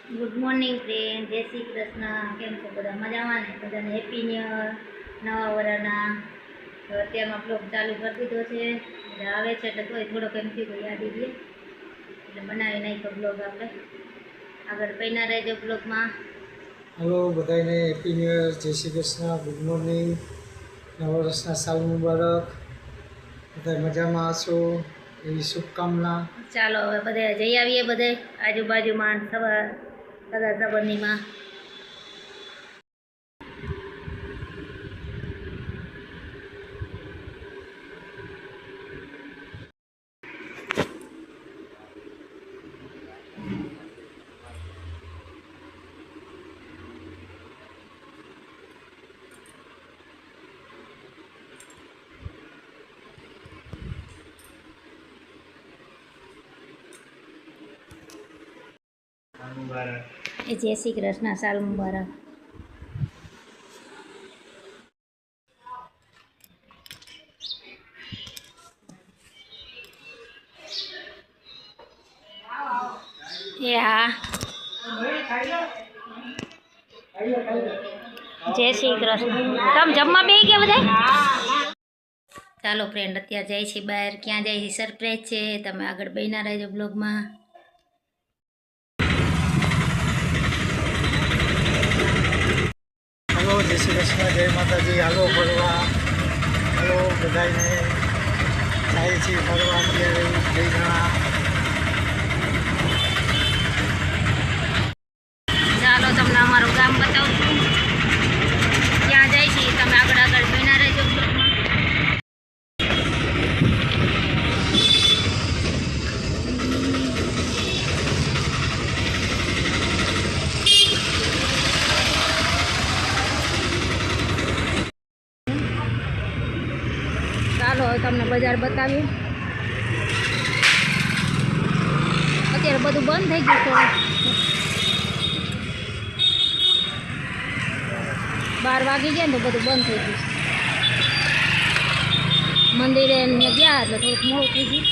Good morning friend, જય શ્રી કૃષ્ણ. કેમ છો બધા? મજામાં ને? બધાને હેપી ન્યુ યર, નવા વરસના. તો અત્યારમાં બ્લોગ ચાલુ કરી દીધો છે. એટલે આવે છે એટલે તોય થોડોક એમ થયું યાદ દઈએ એટલે બનાવી નાખ્યો બ્લોગ. આપણે આગળ પૈના રહેજો બ્લોગમાં. હલો બધાને હેપી ન્યૂ યર, જય શ્રી કૃષ્ણ, ગુડ મોર્નિંગ, નવા વર્ષના સાલ મુબારક. બધા મજામાં હશો એવી શુભકામના. ચાલો હવે બધે જઈ આવીએ, બધે આજુબાજુમાં સવાર બધા સંબંધીમાં. જય શ્રી કૃષ્ણ, સાલ મુબારક. એ હા, જય શ્રી કૃષ્ણ. તમે જમવા બેસી ગયા બધા? ચાલો ફ્રેન્ડ, અત્યારે જાય છે બહાર. ક્યાં જાય છે સરપ્રાઈઝ છે, તમે આગળ બન્યા રહેજો બ્લોગમાં. હલો, જય શ્રી કૃષ્ણ, જય માતાજી. હાલો ફરવા, હલો બધાને. જાય છે ફરવા અત્યારે 2 જણા. ચાલો તમને અમારું ગામ બતાવું છું. ક્યાં જાય છે તમે આગળ આગળ બન્યા રહેજો બ્લોગમાં. ચાલો હવે તમને બજાર બતાવ્યું. અત્યારે બધું બંધ થઈ ગયું છે. 12 વાગી ગયા ને તો બધું બંધ થઈ ગયું. મંદિરે ને ગયા એટલે થોડુંક મોડું થઈ ગયું.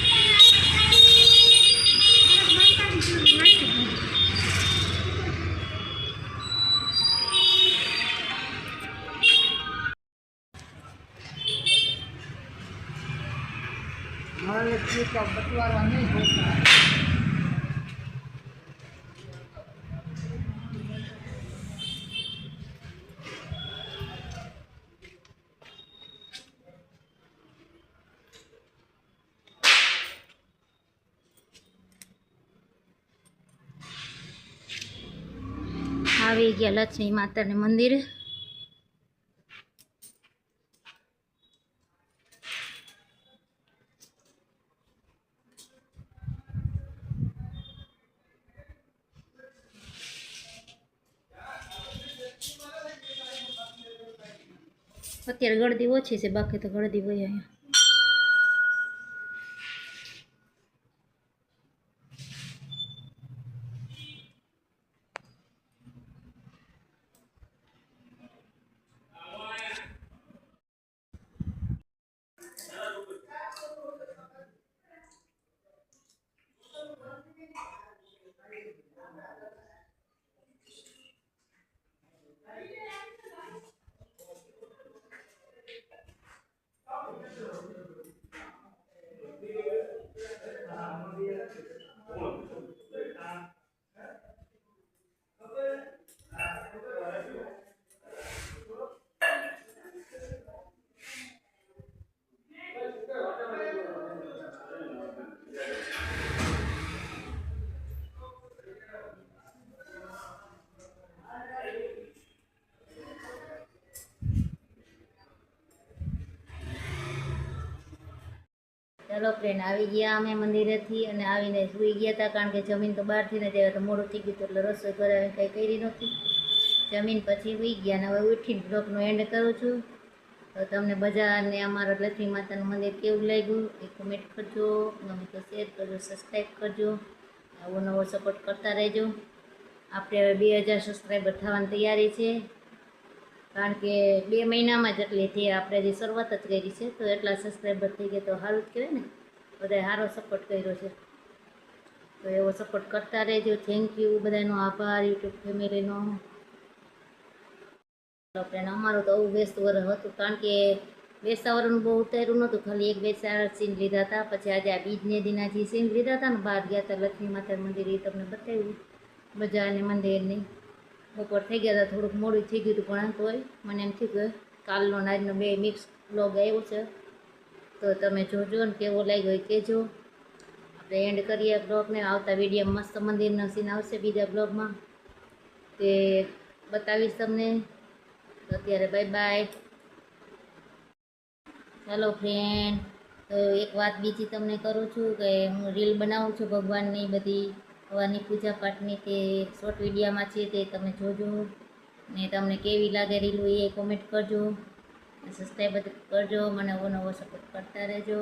આવી ગયા લક્ષ્મી માતાને મંદિરે. અત્યારે ગળદી ઓછી છે, બાકી તો ગળદી હોય અહીંયા. ચાલો ફ્રેન્ડ, આવી ગયા અમે મંદિરેથી અને આવીને સૂઈ ગયા હતા, કારણ કે જમીન તો બહારથી ને જાય તો મોડું થઈ ગયું એટલે રસોઈ કરાવીને કંઈ કરી નહોતી. જમીન પછી સૂઈ ગયા ને હવે ઉઠીને બ્લોગનો એન્ડ કરું છું. તો તમને બજારને અમારા લક્ષ્મી માતાનું મંદિર કેવું લાગ્યું એ કોમેન્ટ કરજો, ગમે તો શેર કરજો, સબસ્ક્રાઈબ કરજો, આવો નવો સપોર્ટ કરતા રહેજો. આપણે હવે 2000 સબસ્ક્રાઈબર થવાની તૈયારી છે, કારણ કે 2 મહિનામાં જ એટલી થઈ. આપણે જે શરૂઆત જ કરી છે તો એટલા સબસ્ક્રાઈબર થઈ ગયા તો સારું જ કહેવાય ને. બધાએ સારો સપોર્ટ કર્યો છે. તો એવો સપોર્ટ કરતા રહેજો. થેન્ક યુ બધાનો આભાર યુટ્યુબ ફેમિલીનો. ફ્રેન્ડ અમારું તો આવું બેસતું વરસ હતું, કારણ કે બેસતા વરસનું બહુ ઉતાર્યું નહોતું, ખાલી એક બેસતા સીન લીધા હતા. પછી આજે આ બીજને દિના જે સીન લીધા હતા ને, બહાર ગયા હતા લક્ષ્મી માતા મંદિર, એ તમને બતાવ્યું બજારની મંદિરની. બપોર થઈ ગયા હતા, થોડુંક મોડું થઈ ગયું હતું, પણ તોય મને એમ થયું કે કાલનો ને આજનો બે મિક્સ બ્લોગ આવ્યો છે, તો તમે જોજો ને કેવો લાગ્યો એ કહેજો. આપણે એન્ડ કરીએ બ્લોગને. આવતા વિડીયોમાં મસ્ત મંદિરનો સીન આવશે બીજા બ્લોગમાં, તે બતાવીશ તમને. તો અત્યારે બાય બાય. ચાલો ફ્રેન્ડ, તો એક વાત બીજી તમને કરું છું કે હું રીલ બનાવું છું ભગવાનની બધી હવાની પૂજા પાઠની, તે શોર્ટ વિડીયામાં છે, તે તમે જોજો ને તમને કેવી લાગે રીલું એ કોમેન્ટ કરજો. સબસ્ક્રાઈબ કરજો, મને નવો સપોર્ટ કરતા રહેજો.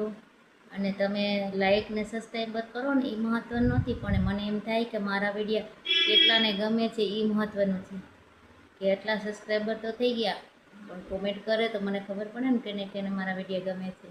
અને તમે લાઈક ને સબસ્ક્રાઈબ કરો ને એ મહત્ત્વનું નથી, પણ મને એમ થાય કે મારા વિડીયો કેટલાને ગમે છે એ મહત્ત્વનું છે. કે એટલા સબસ્ક્રાઈબર તો થઈ ગયા, પણ કોમેન્ટ કરે તો મને ખબર પડે ને કેને કેને મારા વિડીયો ગમે છે.